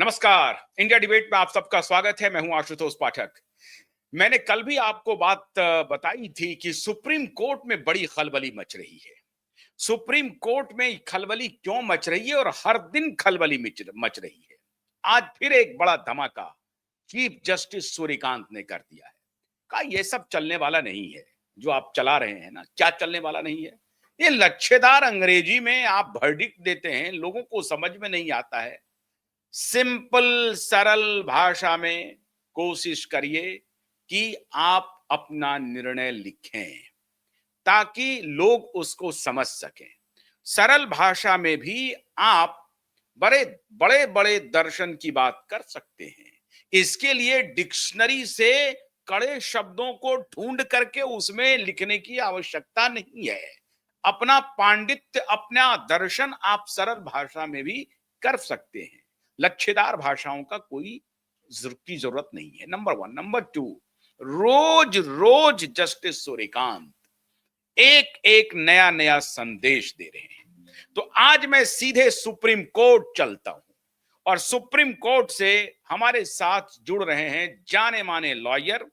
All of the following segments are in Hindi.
नमस्कार। इंडिया डिबेट में आप सबका स्वागत है। मैं हूं आशुतोष पाठक। मैंने कल भी आपको बात बताई थी कि सुप्रीम कोर्ट में बड़ी खलबली मच रही है। सुप्रीम कोर्ट में खलबली क्यों मच रही है और हर दिन खलबली मच रही है। आज फिर एक बड़ा धमाका चीफ जस्टिस सूर्यकांत ने कर दिया है। कहा यह सब चलने वाला नहीं है जो आप चला रहे हैं ना। क्या चलने वाला नहीं है? ये लच्छेदार अंग्रेजी में आप वर्डिक्ट देते हैं, लोगों को समझ में नहीं आता है। सिंपल सरल भाषा में कोशिश करिए कि आप अपना निर्णय लिखें ताकि लोग उसको समझ सकें। सरल भाषा में भी आप बड़े बड़े बड़े दर्शन की बात कर सकते हैं। इसके लिए डिक्शनरी से कड़े शब्दों को ढूंढ करके उसमें लिखने की आवश्यकता नहीं है। अपना पांडित्य, अपना दर्शन आप सरल भाषा में भी कर सकते हैं। लच्छेदार भाषाओं का कोई की जरूरत नहीं है। Number one. नंबर टू, रोज रोज जस्टिस सूर्यकांत एक एक नया नया संदेश दे रहे हैं। तो आज मैं सीधे सुप्रीम कोर्ट चलता हूं और सुप्रीम कोर्ट से हमारे साथ जुड़ रहे हैं जाने माने लॉयर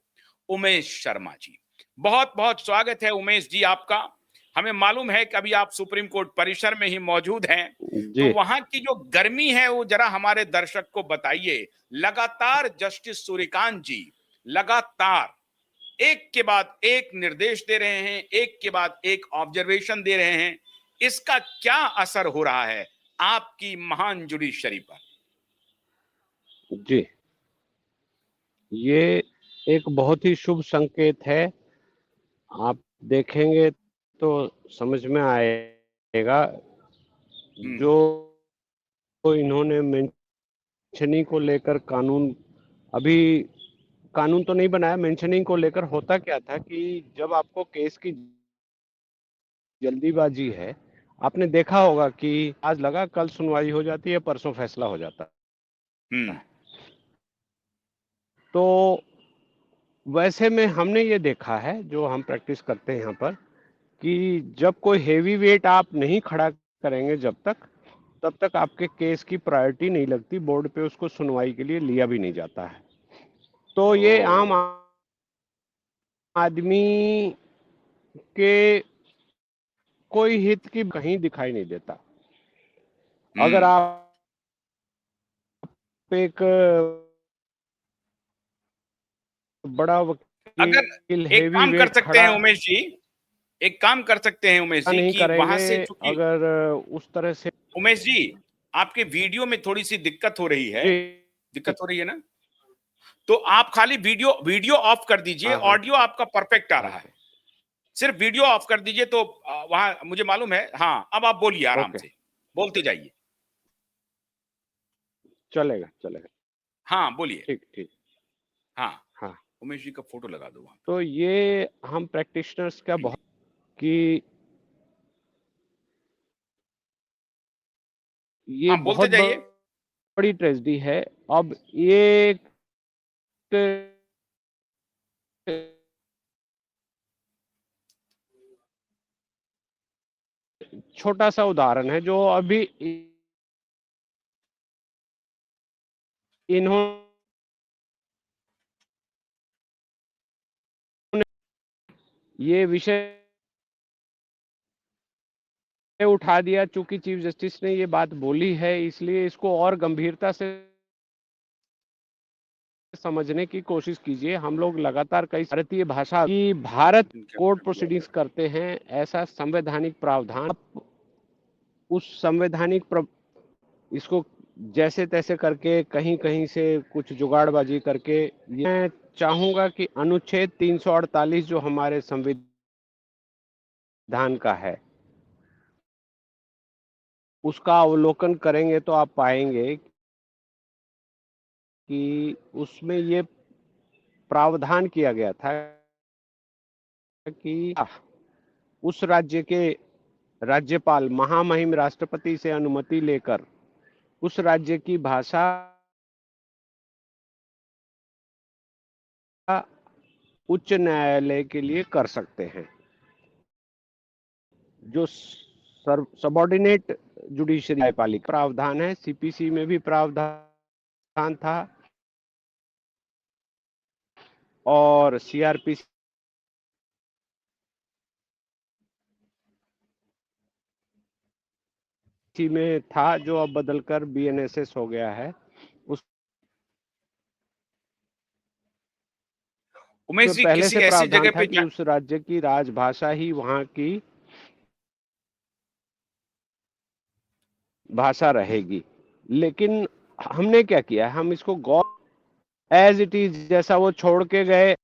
उमेश शर्मा जी। बहुत बहुत स्वागत है उमेश जी आपका। हमें मालूम है कि अभी आप सुप्रीम कोर्ट परिसर में ही मौजूद हैं, तो जी वहां की जो गर्मी है वो जरा हमारे दर्शक को बताइए। लगातार जस्टिस सूर्यकांत जी लगातार एक के बाद एक निर्देश दे रहे हैं, एक के बाद एक ऑब्जर्वेशन दे रहे हैं। इसका क्या असर हो रहा है आपकी महान जुडिशरी पर? जी, ये एक बहुत ही शुभ संकेत है। आप देखेंगे तो समझ में आएगा। हम्म। जो इन्होंने मेंशनिंग को लेकर अभी कानून तो नहीं बनाया। मेंशनिंग को लेकर होता क्या था कि जब आपको केस की जल्दीबाजी है, आपने देखा होगा कि आज लगा कल सुनवाई हो जाती है, परसों फैसला हो जाता हम्म। है। तो वैसे में हमने ये देखा है, जो हम प्रैक्टिस करते हैं यहाँ पर, कि जब कोई हेवी वेट आप नहीं खड़ा करेंगे तब तक आपके केस की प्रायोरिटी नहीं लगती, बोर्ड पे उसको सुनवाई के लिए लिया भी नहीं जाता है। तो ये आम ओ। आदमी के कोई हित की कहीं दिखाई नहीं देता। अगर हम्म। आप एक बड़ा अगर वकील एक हेवी काम कर वेट सकते खड़ा हैं उमेश जी, एक काम कर सकते हैं उमेश जी नहीं कि वहां करेंगे, से चूंकि अगर उस तरह से। उमेश जी आपके वीडियो में थोड़ी सी दिक्कत हो रही है। जी दिक्कत हो रही है ना? तो आप खाली वीडियो वीडियो ऑफ कर दीजिए। हाँ हाँ ऑडियो आपका परफेक्ट आ रहा ओके है। सिर्फ वीडियो ऑफ कर दीजिए तो वहां मुझे मालूम है। हाँ, अब आप बोलिए आराम ओके से, बोलते जाइए। चलेगा चलेगा। हाँ, बोलिए। ठीक ठीक। हाँ, हाँ, उमेश जी का फोटो लगा दो वहां तो ये हम प्रैक्टिशनर्स का पे। बहुत कि ये हाँ, बोलते बहुत जाइए। बड़ी ट्रेजेडी है। अब ये छोटा सा उदाहरण है जो अभी इन्होंने ये विषय उठा दिया। चूंकि चीफ जस्टिस ने ये बात बोली है, इसलिए इसको और गंभीरता से समझने की कोशिश कीजिए। हम लोग लगातार कई भारतीय भाषा की भारत कोर्ट प्रोसीडिंग्स करते हैं, ऐसा संवैधानिक प्रावधान। उस इसको जैसे तैसे करके कहीं कहीं से कुछ जुगाड़बाजी करके, मैं चाहूंगा कि अनुच्छेद 348 जो हमारे संविधान का है, उसका अवलोकन करेंगे तो आप पाएंगे कि उसमें ये प्रावधान किया गया था कि उस राज्य के राज्यपाल महामहिम राष्ट्रपति से अनुमति लेकर उस राज्य की भाषा उच्च न्यायालय के लिए कर सकते हैं। जो सबॉर्डिनेट जुडिशरी न्यायपालिका प्रावधान है, सीपीसी में भी प्रावधान स्थान था और सीआरपीसी में था, जो अब बदलकर बीएनएसएस हो गया है। उमेश उसमें जी, पहले किसी से ऐसी प्रावधान जगह था पे कि उस राज्य की राजभाषा ही वहां की भाषा रहेगी। लेकिन हमने क्या किया, हम इसको गौर एज इट इज जैसा वो छोड़ के गए।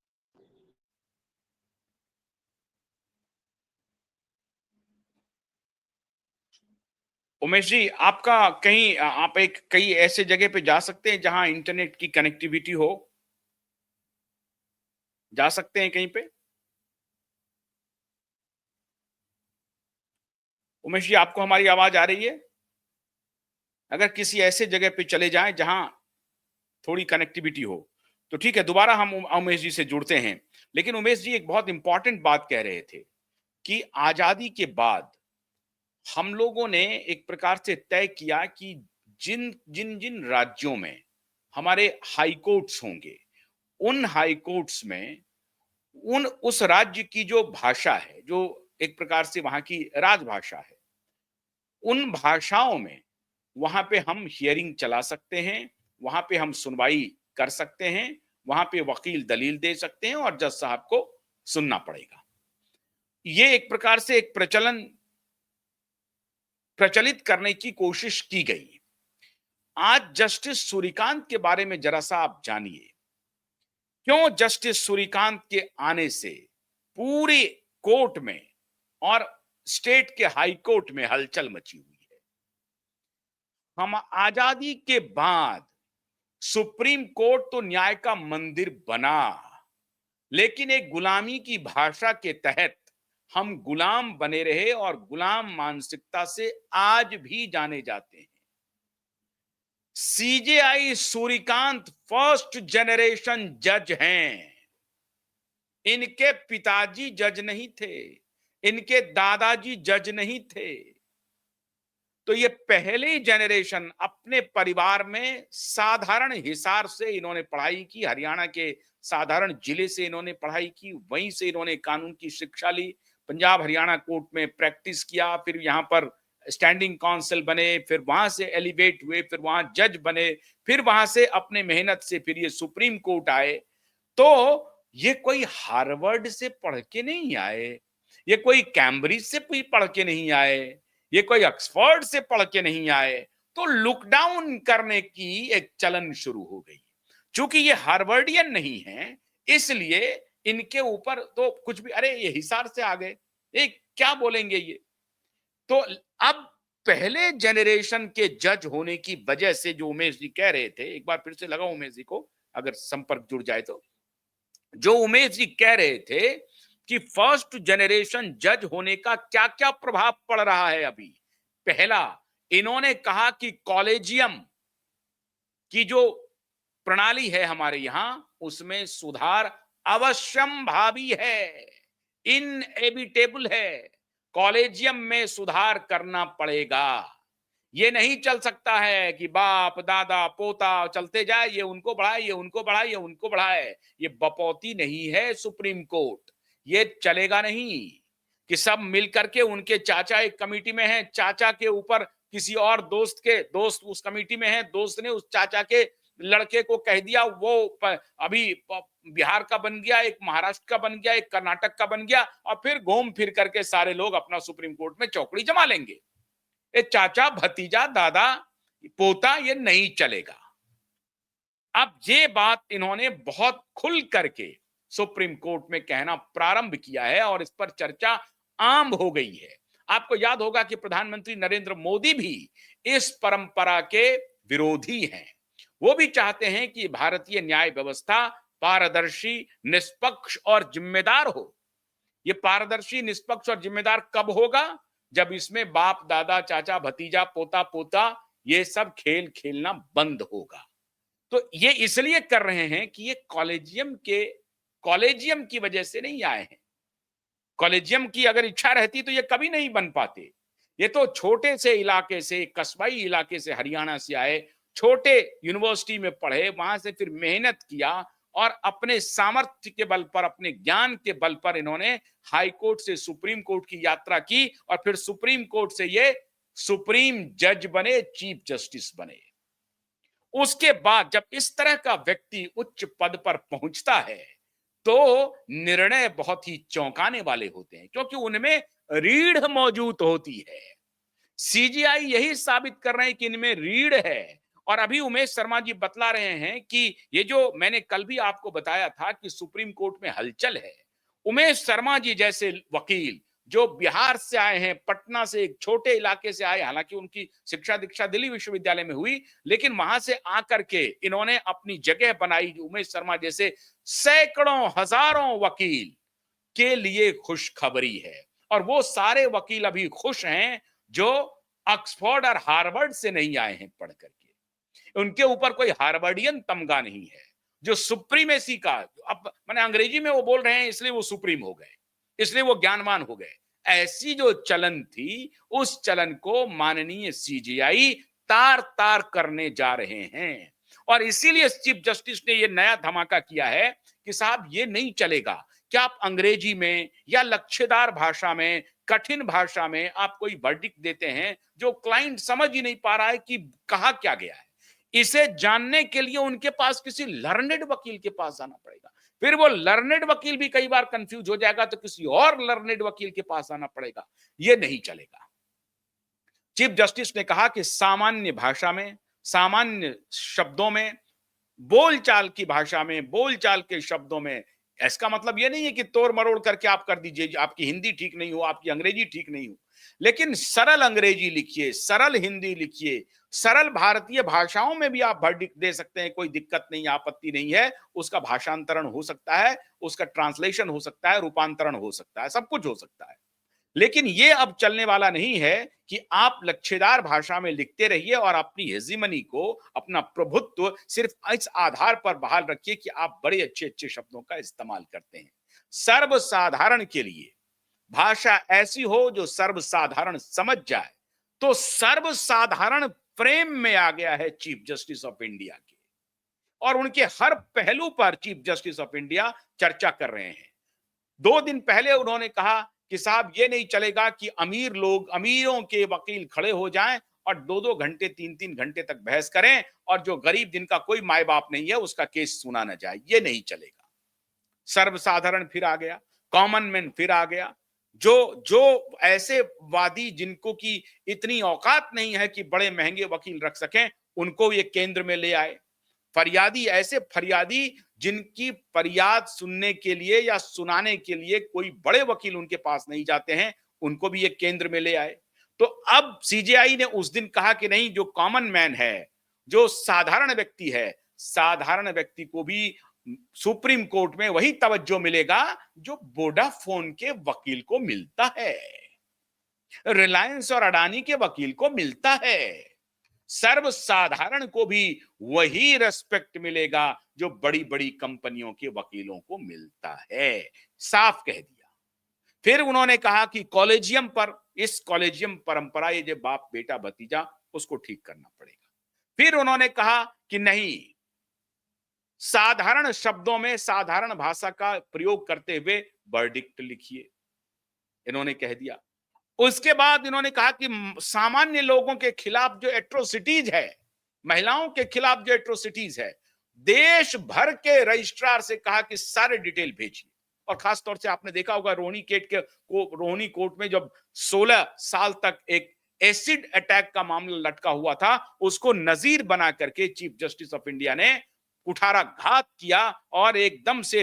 उमेश जी, आपका कहीं आप एक कई ऐसे जगह पे जा सकते हैं जहां इंटरनेट की कनेक्टिविटी हो? जा सकते हैं कहीं पे? उमेश जी, आपको हमारी आवाज आ रही है? अगर किसी ऐसे जगह पे चले जाएं जहां थोड़ी कनेक्टिविटी हो, तो ठीक है, दोबारा हम उमेश जी से जुड़ते हैं। लेकिन उमेश जी एक बहुत इंपॉर्टेंट बात कह रहे थे कि आजादी के बाद हम लोगों ने एक प्रकार से तय किया कि जिन जिन जिन राज्यों में हमारे हाई कोर्ट्स होंगे, उन हाई कोर्ट्स में उन उस राज्य की जो भाषा है, जो एक प्रकार से वहां की राजभाषा है, उन भाषाओं में वहां पे हम हियरिंग चला सकते हैं, वहां पे हम सुनवाई कर सकते हैं, वहां पे वकील दलील दे सकते हैं और जज साहब को सुनना पड़ेगा। ये एक प्रकार से एक प्रचलित करने की कोशिश की गई। आज जस्टिस सूर्यकांत के बारे में जरा सा आप जानिए, क्यों जस्टिस सूर्यकांत के आने से पूरी कोर्ट में और स्टेट के हाई कोर्ट में हलचल मची हुई है। हम आजादी के बाद सुप्रीम कोर्ट तो न्याय का मंदिर बना, लेकिन एक गुलामी की भाषा के तहत हम गुलाम बने रहे और गुलाम मानसिकता से आज भी जाने जाते हैं। सीजेआई सूर्यकांत फर्स्ट जनरेशन जज हैं। इनके पिताजी जज नहीं थे, इनके दादाजी जज नहीं थे। तो ये पहली जनरेशन अपने परिवार में साधारण हिसार से इन्होंने पढ़ाई की, हरियाणा के साधारण जिले से इन्होंने पढ़ाई की, वहीं से इन्होंने कानून की शिक्षा ली, पंजाब हरियाणा कोर्ट में प्रैक्टिस किया, फिर यहाँ पर स्टैंडिंग काउंसिल बने, फिर वहां से एलिवेट हुए, फिर वहां जज बने, फिर वहां से अपने मेहनत से फिर ये सुप्रीम कोर्ट आए। तो ये कोई हार्वर्ड से पढ़ के नहीं आए, ये कोई कैम्ब्रिज से भी पढ़ के नहीं आए, ये कोई ऑक्सफोर्ड से पढ़ के नहीं आए। तो लुकडाउन करने की एक चलन शुरू हो गई। चूंकि ये हार्वर्डियन नहीं है, इसलिए इनके ऊपर तो कुछ भी, अरे ये हिसार से आ गए, ये क्या बोलेंगे ये। तो अब पहले जनरेशन के जज होने की वजह से जो उमेश जी कह रहे थे, एक बार फिर से लगाओ उमेश जी को, अगर संपर्क जुड़ जाए तो, जो उमेश जी कह रहे थे कि फर्स्ट जनरेशन जज होने का क्या क्या प्रभाव पड़ रहा है अभी। पहला, इन्होंने कहा कि कॉलेजियम की जो प्रणाली है हमारे यहां, उसमें सुधार अवश्यम भावी है, इनएविटेबल है। कॉलेजियम में सुधार करना पड़ेगा। ये नहीं चल सकता है कि बाप दादा पोता चलते जाए, ये उनको बढ़ाए, ये उनको बढ़ाए, ये उनको बढ़ाए। ये बपौती नहीं है सुप्रीम कोर्ट, ये चलेगा नहीं कि सब मिलकर के, उनके चाचा एक कमेटी में है, चाचा के ऊपर किसी और दोस्त उस कमेटी में है, दोस्त ने उस चाचा के लड़के को कह दिया, अभी बिहार का बन गया, एक महाराष्ट्र का बन गया, एक कर्नाटक का बन गया, और फिर घूम फिर करके सारे लोग अपना सुप्रीम कोर्ट में चौकड़ी जमा लेंगे। ये चाचा भतीजा दादा पोता ये नहीं चलेगा। अब ये बात इन्होंने बहुत खुल करके सुप्रीम कोर्ट में कहना प्रारंभ किया है और इस पर चर्चा आम हो गई है। आपको याद होगा कि प्रधानमंत्री नरेंद्र मोदी भी इस परंपरा के विरोधी हैं। वो भी चाहते हैं कि भारतीय न्याय व्यवस्था पारदर्शी, निष्पक्ष और जिम्मेदार हो। ये पारदर्शी, निष्पक्ष और जिम्मेदार कब होगा? जब इसमें बाप दादा चाचा भतीजा पोता पोता ये सब खेल खेलना बंद होगा। तो ये इसलिए कर रहे हैं कि ये कॉलेजियम की वजह से नहीं आए हैं। कॉलेजियम की अगर इच्छा रहती तो ये कभी नहीं बन पाते। ये तो छोटे से इलाके से, कस्बाई इलाके से, हरियाणा से आए, छोटे यूनिवर्सिटी में पढ़े, वहां से फिर मेहनत किया और अपने सामर्थ्य के बल पर, अपने ज्ञान के बल पर इन्होंने हाई कोर्ट से सुप्रीम कोर्ट की यात्रा की और फिर सुप्रीम कोर्ट से ये सुप्रीम जज बने, चीफ जस्टिस बने। उसके बाद जब इस तरह का व्यक्ति उच्च पद पर पहुंचता है तो निर्णय बहुत ही चौंकाने वाले होते हैं, क्योंकि उनमें रीढ़ मौजूद होती है। सीजीआई यही साबित कर रहे हैं कि इनमें रीढ़ है। और अभी उमेश शर्मा जी बतला रहे हैं कि ये जो मैंने कल भी आपको बताया था कि सुप्रीम कोर्ट में हलचल है, उमेश शर्मा जी जैसे वकील जो बिहार से आए हैं, पटना से, एक छोटे इलाके से आए, हालांकि उनकी शिक्षा दीक्षा दिल्ली विश्वविद्यालय में हुई, लेकिन वहां से आकर के इन्होंने अपनी जगह बनाई। उमेश शर्मा जैसे सैकड़ों हजारों वकील के लिए खुशखबरी है। और वो सारे वकील अभी खुश हैं जो ऑक्सफोर्ड और हार्वर्ड से नहीं आए हैं पढ़ करके। उनके ऊपर कोई हार्वर्डियन तमगा नहीं है। जो सुप्रीमेसी का, अब मैंने अंग्रेजी में वो बोल रहे हैं इसलिए वो सुप्रीम हो गए, इसलिए वो ज्ञानवान हो गए, ऐसी जो चलन थी उस चलन को माननीय सीजीआई तार तार करने जा रहे हैं। और इसीलिए चीफ जस्टिस ने ये नया धमाका किया है कि साहब ये नहीं चलेगा कि आप अंग्रेजी में या लच्छेदार भाषा में, कठिन भाषा में आप कोई वर्डिक्ट देते हैं जो क्लाइंट समझ ही नहीं पा रहा है कि कहा क्या गया है। इसे जानने के लिए उनके पास किसी लर्नेड वकील के पास जाना पड़ेगा, फिर वो लर्नेड वकील भी कई बार कंफ्यूज हो जाएगा तो किसी और लर्नेड वकील के पास आना पड़ेगा। ये नहीं चलेगा। चीफ जस्टिस ने कहा कि सामान्य भाषा में, सामान्य शब्दों में, बोलचाल की भाषा में, बोलचाल के शब्दों में, इसका मतलब यह नहीं है कि तोड़ मरोड़ करके आप कर दीजिए, आपकी हिंदी ठीक नहीं हो, आपकी अंग्रेजी ठीक नहीं हो, लेकिन सरल अंग्रेजी लिखिए, सरल हिंदी लिखिए, सरल भारतीय भाषाओं में भी आप वर्डिक्ट दे सकते हैं, कोई दिक्कत नहीं, आपत्ति नहीं है। उसका भाषांतरण हो सकता है, उसका ट्रांसलेशन हो सकता है, रूपांतरण हो सकता है, सब कुछ हो सकता है। लेकिन ये अब चलने वाला नहीं है कि आप लच्छेदार भाषा में लिखते रहिए और अपनी हेजिमनी को, अपना प्रभुत्व सिर्फ इस आधार पर बहाल रखिए कि आप बड़े अच्छे अच्छे शब्दों का इस्तेमाल करते हैं। सर्वसाधारण के लिए भाषा ऐसी हो जो सर्वसाधारण समझ जाए। तो सर्वसाधारण फ्रेम में आ गया है चीफ जस्टिस ऑफ इंडिया के, और उनके हर पहलू पर चीफ जस्टिस ऑफ इंडिया चर्चा कर रहे हैं। 2 दिन पहले उन्होंने कहा कि साहब ये नहीं चलेगा कि अमीर लोग, अमीरों के वकील खड़े हो जाएं और 2-2 घंटे, 3-3 घंटे तक बहस करें और जो गरीब जिनका कोई माए बाप नहीं है उसका केस सुना ना जाए। ये नहीं चलेगा। सर्वसाधारण फिर आ गया, कॉमन मैन फिर आ गया। जो जो ऐसे वादी जिनको की इतनी औकात नहीं है कि बड़े महंगे वकील रख सकें, उनको ये केंद्र में ले आए। फरियादी, ऐसे फरियादी जिनकी फरियाद सुनने के लिए या सुनाने के लिए कोई बड़े वकील उनके पास नहीं जाते हैं, उनको भी ये केंद्र में ले आए। तो अब सीजेआई ने उस दिन कहा कि नहीं, जो कॉमन मैन है, जो साधारण व्यक्ति है, साधारण व्यक्ति को भी सुप्रीम कोर्ट में वही तवज्जो मिलेगा जो वोडाफोन के वकील को मिलता है, रिलायंस और अडानी के वकील को मिलता है। सर्वसाधारण को भी वही रेस्पेक्ट मिलेगा जो बड़ी बड़ी कंपनियों के वकीलों को मिलता है। साफ कह दिया। फिर उन्होंने कहा कि कॉलेजियम पर, इस कॉलेजियम परंपरा, ये जो बाप बेटा भतीजा, उसको ठीक करना पड़ेगा। फिर उन्होंने कहा कि नहीं, साधारण शब्दों में साधारण भाषा का प्रयोग करते हुए वर्डिक्ट लिखिए, इन्होंने कह दिया। उसके बाद इन्होंने कहा कि सामान्य लोगों के खिलाफ जो एट्रोसिटीज है, महिलाओं के खिलाफ जो एट्रोसिटीज है, देश भर के रजिस्ट्रार से कहा कि सारे डिटेल भेजिए। और खास तौर से आपने देखा होगा रोहिणी कोर्ट में जब 16 साल तक एक एसिड अटैक का मामला लटका हुआ था, उसको नजीर बना करके चीफ जस्टिस ऑफ इंडिया ने कुठाराघात किया और एकदम से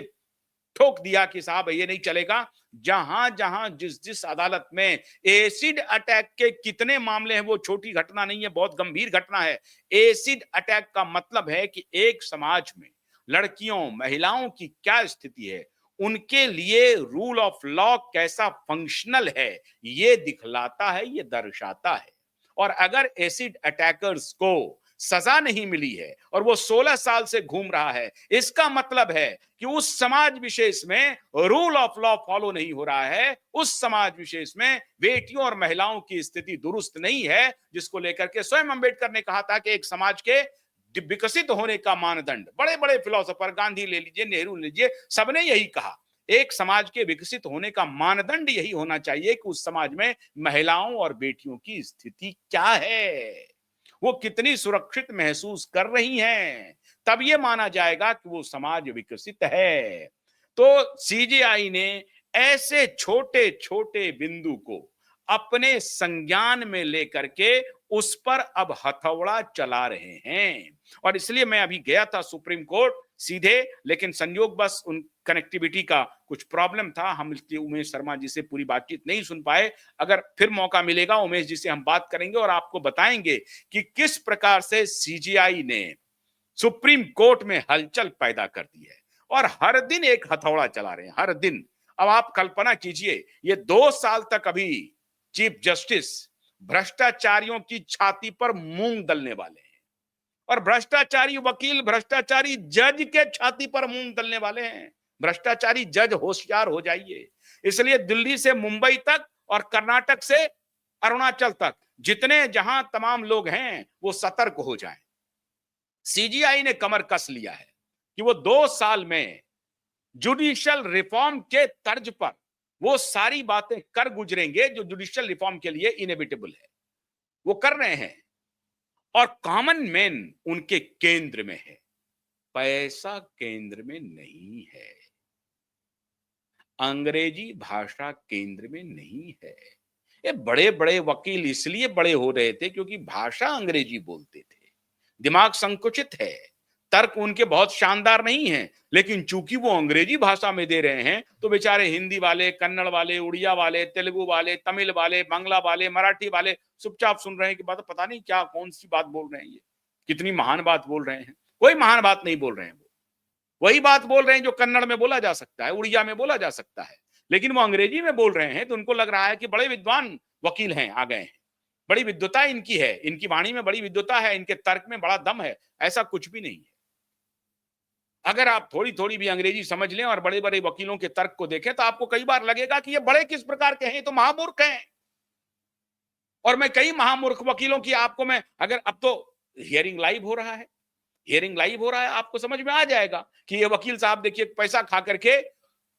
ठोक दिया कि साहब ये नहीं चलेगा। जहां जहां जिस जिस अदालत में एसिड अटैक के कितने मामले हैं, वो छोटी घटना नहीं है, बहुत गंभीर घटना है। एसिड अटैक का मतलब है कि एक समाज में लड़कियों, महिलाओं की क्या स्थिति है, उनके लिए रूल ऑफ लॉ कैसा फंक्शनल है, ये दिखलाता है, ये दर्शाता है। और अगर एसिड अटैकर्स को सजा नहीं मिली है और वो 16 साल से घूम रहा है, इसका मतलब है कि उस समाज विशेष में रूल ऑफ लॉ फॉलो नहीं हो रहा है, उस समाज विशेष में बेटियों और महिलाओं की स्थिति दुरुस्त नहीं है, जिसको लेकर के स्वयं अंबेडकर ने कहा था कि एक समाज के विकसित होने का मानदंड, बड़े बड़े फिलोसोफर, गांधी ले लीजिए, नेहरू ले लीजिए, सबने यही कहा, एक समाज के विकसित होने का मानदंड यही होना चाहिए कि उस समाज में महिलाओं और बेटियों की स्थिति क्या है, वो कितनी सुरक्षित महसूस कर रही हैं, तब ये माना जाएगा कि वो समाज विकसित है। तो सीजेआई ने ऐसे छोटे छोटे बिंदु को अपने संज्ञान में लेकर के उस पर अब हथौड़ा चला रहे हैं, और इसलिए मैं अभी गया था सुप्रीम कोर्ट सीधे, लेकिन संयोग बस उन कनेक्टिविटी का कुछ प्रॉब्लम था, हम इसलिए उमेश शर्मा जी से पूरी बातचीत नहीं सुन पाए। अगर फिर मौका मिलेगा उमेश जी से हम बात करेंगे और आपको बताएंगे कि किस प्रकार से सीजीआई ने सुप्रीम कोर्ट में हलचल पैदा कर दी है और हर दिन एक हथौड़ा चला रहे हैं, हर दिन। अब आप कल्पना कीजिए, ये 2 साल तक अभी चीफ जस्टिस भ्रष्टाचारियों की छाती पर मूंग दलने वाले हैं, और भ्रष्टाचारी वकील भ्रष्टाचारी जज के छाती पर मूंग दलने वाले हैं। भ्रष्टाचारी जज होशियार हो जाइए। इसलिए दिल्ली से मुंबई तक और कर्नाटक से अरुणाचल तक जितने जहां तमाम लोग हैं वो सतर्क हो जाएं। सीजीआई ने कमर कस लिया है कि वो 2 साल में जुडिशियल रिफॉर्म के तर्ज पर वो सारी बातें कर गुजरेंगे जो जुडिशियल रिफॉर्म के लिए इनएविटेबल है, वो कर रहे हैं, और कॉमन मैन उनके केंद्र में है, पैसा केंद्र में नहीं है, अंग्रेजी भाषा केंद्र में नहीं है। ये बड़े बड़े वकील इसलिए बड़े हो रहे थे क्योंकि भाषा अंग्रेजी बोलते थे, दिमाग संकुचित है, तर्क उनके बहुत शानदार नहीं है, लेकिन चूंकि वो अंग्रेजी भाषा में दे रहे हैं तो बेचारे हिंदी वाले, कन्नड़ वाले, उड़िया वाले, तेलुगु वाले, तमिल वाले, बांग्ला वाले, मराठी वाले चुपचाप सुन रहे हैं कि बात पता नहीं क्या कौन सी बात बोल रहे हैं, ये कितनी महान बात बोल रहे हैं। कोई महान बात नहीं बोल रहे हैं, वो वही बात बोल रहे हैं जो कन्नड़ में बोला जा सकता है, उड़िया में बोला जा सकता है, लेकिन वो अंग्रेजी में बोल रहे हैं तो उनको लग रहा है कि बड़े विद्वान वकील हैं, आ गए हैं, बड़ी विद्वता इनकी है, इनकी वाणी में बड़ी विद्वता है, इनके तर्क में बड़ा दम है। ऐसा कुछ भी नहीं है। अगर आप थोड़ी थोड़ी भी अंग्रेजी समझ लें और बड़े बड़े वकीलों के तर्क को देखें तो आपको कई बार लगेगा कि ये बड़े किस प्रकार के हैं, तो महामूर्ख हैं। और मैं कई महामूर्ख वकीलों की आपको मैं, अगर अब तो हियरिंग लाइव हो रहा है, हियरिंग लाइव हो रहा है, आपको समझ में आ जाएगा कि ये वकील साहब देखिए पैसा खा करके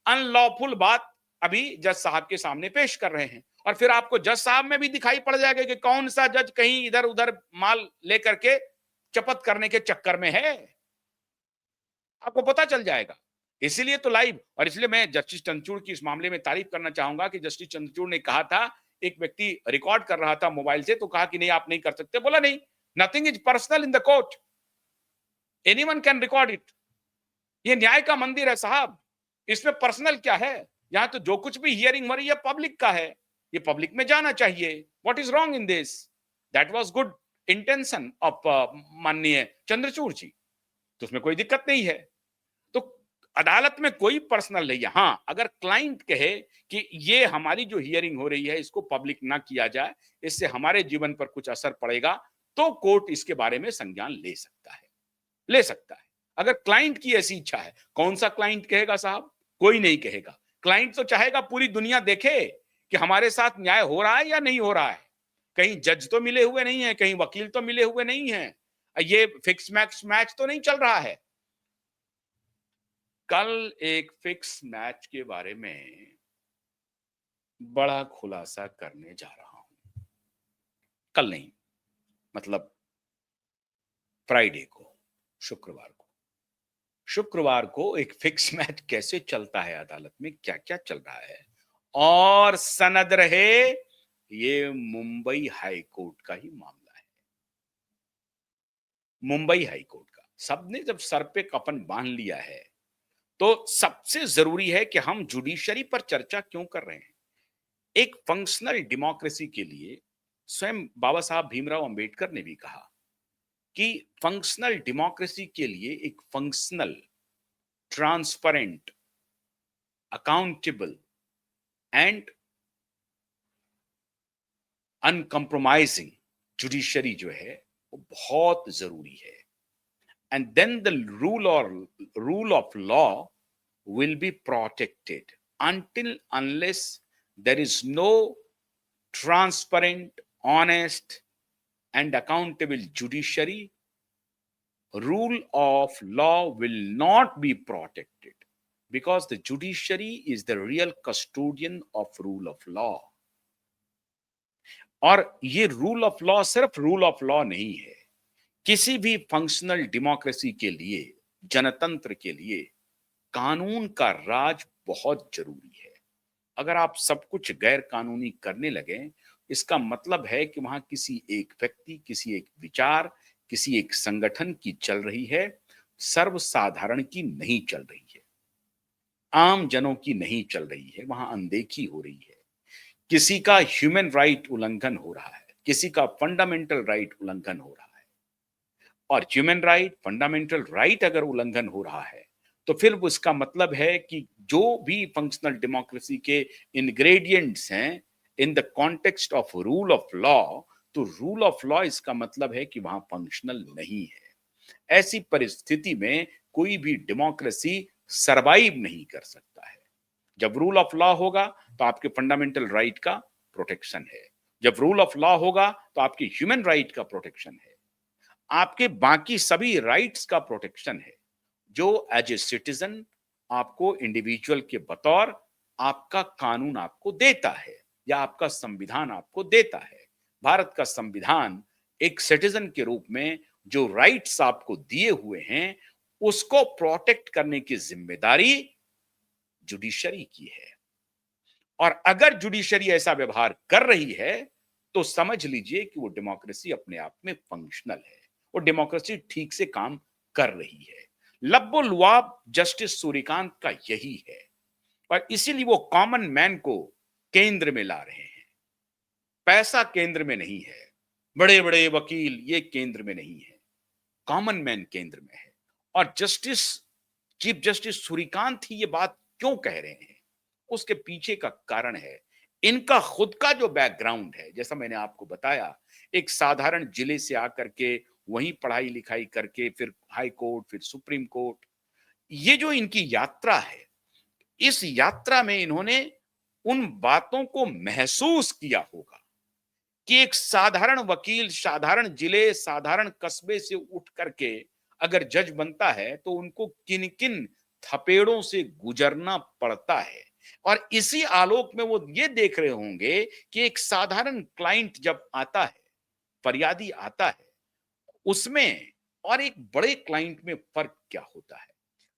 अनलॉफुल बात अभी जज साहब के सामने पेश कर रहे हैं, और फिर आपको जज साहब में भी दिखाई पड़ जाएगा कि कौन सा जज कहीं इधर उधर माल लेकर के चपत करने के चक्कर में है, आपको पता चल जाएगा। इसीलिए तो लाइव, और इसलिए मैं जस्टिस चंद्रचूड़ की इस मामले में तारीफ करना चाहूंगा कि जस्टिस चंद्रचूड़ ने कहा था, एक व्यक्ति रिकॉर्ड कर रहा था मोबाइल से तो कहा कि नहीं आप नहीं कर सकते, बोला नहीं, nothing is personal in the court, anyone can record it, ये न्याय का मंदिर है साहब, इसमें पर्सनल क्या है, यहां तो जो कुछ भी हियरिंग हो रही है पब्लिक का है, ये पब्लिक में जाना चाहिए, what is wrong in this, that was good intention of माननीय चंद्रचूड़ जी, तो उसमें कोई दिक्कत नहीं है। तो अदालत में कोई पर्सनल नहीं है। हाँ, अगर क्लाइंट कहे कि ये हमारी जो हियरिंग हो रही है इसको पब्लिक ना किया जाए, इससे हमारे जीवन पर कुछ असर पड़ेगा, तो कोर्ट इसके बारे में संज्ञान ले सकता है, ले सकता है। अगर क्लाइंट की ऐसी इच्छा है, कौन सा क्लाइंट कहेगा साहब, कोई नहीं कहेगा। क्लाइंट तो चाहेगा पूरी दुनिया देखे कि हमारे साथ न्याय हो रहा है या नहीं हो रहा है, कहीं जज तो मिले हुए नहीं है, कहीं वकील तो मिले हुए नहीं है, ये फिक्स मैच मैच तो नहीं चल रहा है। कल एक फिक्स मैच के बारे में बड़ा खुलासा करने जा रहा हूं, कल नहीं, मतलब फ्राइडे को, शुक्रवार को। शुक्रवार को एक फिक्स मैच कैसे चलता है अदालत में, क्या क्या चल रहा है, और सनद रहे ये मुंबई हाई कोर्ट का ही मामला है, मुंबई हाई कोर्ट का। सबने जब सर पे कफन बांध लिया है तो सबसे जरूरी है कि हम जुडिशरी पर चर्चा क्यों कर रहे हैं। एक फंक्शनल डेमोक्रेसी के लिए स्वयं बाबा साहब भीमराव अंबेडकर ने भी कहा कि फंक्शनल डेमोक्रेसी के लिए एक functional, transparent, accountable and uncompromising judiciary जो है वो बहुत जरूरी है। And then the rule of law will be protected until unless there is no transparent, honest, and accountable judiciary. Rule of law will not be protected because the judiciary is the real custodian of rule of law. और ये रूल ऑफ लॉ सिर्फ रूल ऑफ लॉ नहीं है, किसी भी फंक्शनल डेमोक्रेसी के लिए, जनतंत्र के लिए कानून का राज बहुत जरूरी है। अगर आप सब कुछ गैर कानूनी करने लगे, इसका मतलब है कि वहां किसी एक व्यक्ति, किसी एक विचार, किसी एक संगठन की चल रही है, सर्वसाधारण की नहीं चल रही है, आम जनों की नहीं चल रही है, वहां अनदेखी हो रही है, किसी का ह्यूमन राइट उल्लंघन हो रहा है, किसी का फंडामेंटल राइट उल्लंघन हो रहा है। और ह्यूमन राइट, फंडामेंटल राइट अगर उल्लंघन हो रहा है, तो फिर उसका मतलब है कि जो भी फंक्शनल डेमोक्रेसी के इंग्रेडिएंट्स हैं in the context of rule of law, तो रूल ऑफ लॉ इसका मतलब है कि वहां फंक्शनल नहीं है। ऐसी परिस्थिति में कोई भी डेमोक्रेसी सरवाइव नहीं कर सकता है। जब रूल ऑफ लॉ होगा तो आपके फंडामेंटल राइट का प्रोटेक्शन है, जब रूल ऑफ लॉ होगा तो आपके ह्यूमन राइट का प्रोटेक्शन है, आपके बाकी सभी राइट्स का प्रोटेक्शन है जो एज ए सिटीजन आपको इंडिविजुअल के बतौर आपका कानून आपको देता है या आपका संविधान आपको देता है। भारत का संविधान एक सिटीजन के रूप में जो राइट्स आपको दिए हुए हैं उसको प्रोटेक्ट करने की जिम्मेदारी जुडिशरी की है। और अगर जुडिशरी ऐसा व्यवहार कर रही है तो समझ लीजिए कि वो डेमोक्रेसी अपने आप में फंक्शनल है, वो डेमोक्रेसी ठीक से काम कर रही है। लब्बो लुआब जस्टिस सूर्यकांत का यही है और इसीलिए वो कॉमन मैन को केंद्र में ला रहे हैं। पैसा केंद्र में नहीं है, बड़े बड़े वकील ये केंद्र में नहीं है, कॉमन मैन केंद्र में है। और चीफ जस्टिस सूर्यकांत ही ये बात क्यों कह रहे हैं, उसके पीछे का कारण है इनका खुद का जो बैकग्राउंड है। जैसा मैंने आपको बताया, एक साधारण जिले से आकर के वहीं पढ़ाई लिखाई करके फिर हाई कोर्ट, फिर सुप्रीम कोर्ट, ये जो इनकी यात्रा है, इस यात्रा में इन्होंने उन बातों को महसूस किया होगा कि एक साधारण वकील साधारण जिले, साधारण कस्बे से उठ करके अगर जज बनता है तो उनको किन किन थपेड़ों से गुजरना पड़ता है। और इसी आलोक में वो ये देख रहे होंगे कि एक साधारण क्लाइंट जब आता है, फरियादी आता है, उसमें और एक बड़े क्लाइंट में फर्क क्या होता है,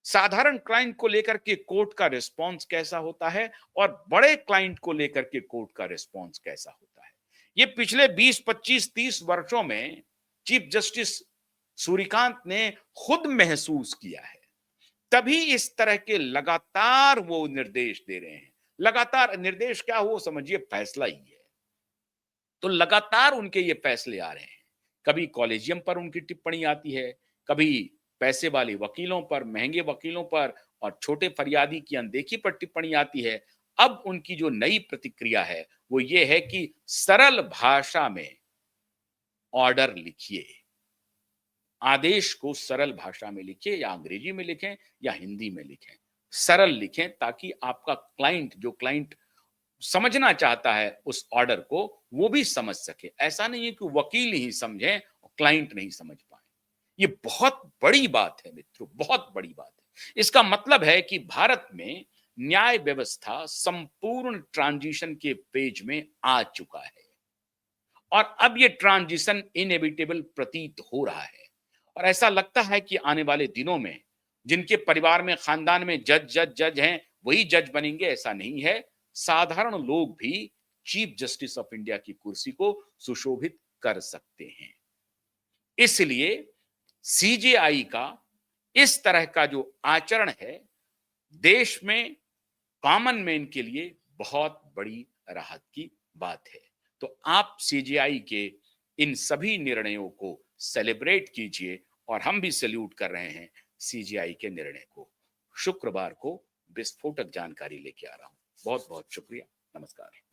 साधारण क्लाइंट को लेकर के कोर्ट का रिस्पॉन्स कैसा होता है और बड़े क्लाइंट को लेकर के कोर्ट का रिस्पॉन्स कैसा होता है। ये पिछले 20, 25, 30 वर्षों में चीफ जस्टिस सूर्यकांत ने खुद महसूस किया है, तभी इस तरह के लगातार वो निर्देश दे रहे हैं। लगातार निर्देश क्या हो समझिए, फैसला ही है। तो लगातार उनके ये फैसले आ रहे हैं। कभी कॉलेजियम पर उनकी टिप्पणी आती है, कभी पैसे वाले वकीलों पर, महंगे वकीलों पर और छोटे फरियादी की अनदेखी पर टिप्पणी आती है। अब उनकी जो नई प्रतिक्रिया है वो ये है कि सरल भाषा में ऑर्डर लिखिए, आदेश को सरल भाषा में लिखिए, या अंग्रेजी में लिखें या हिंदी में लिखें, सरल लिखें ताकि आपका क्लाइंट, जो क्लाइंट समझना चाहता है उस ऑर्डर को, वो भी समझ सके। ऐसा नहीं है कि वकील ही समझे और क्लाइंट नहीं समझ पाए। ये बहुत बड़ी बात है मित्रों, बहुत बड़ी बात है। इसका मतलब है कि भारत में न्याय व्यवस्था संपूर्ण ट्रांजिशन के पेज में आ चुका है और अब ये ट्रांजिशन इनएविटेबल प्रतीत हो रहा है। और ऐसा लगता है कि आने वाले दिनों में जिनके परिवार में, खानदान में जज हैं वही जज बनेंगे, ऐसा नहीं है। साधारण लोग भी चीफ जस्टिस ऑफ इंडिया की कुर्सी को सुशोभित कर सकते हैं। इसलिए सीजेआई का इस तरह का जो आचरण है, देश में कॉमन मैन के लिए बहुत बड़ी राहत की बात है। तो आप सीजेआई के इन सभी निर्णयों को सेलिब्रेट कीजिए और हम भी सैल्यूट कर रहे हैं सीजेआई के निर्णय को। शुक्रवार को विस्फोटक जानकारी लेके आ रहा हूं। बहुत बहुत शुक्रिया। नमस्कार।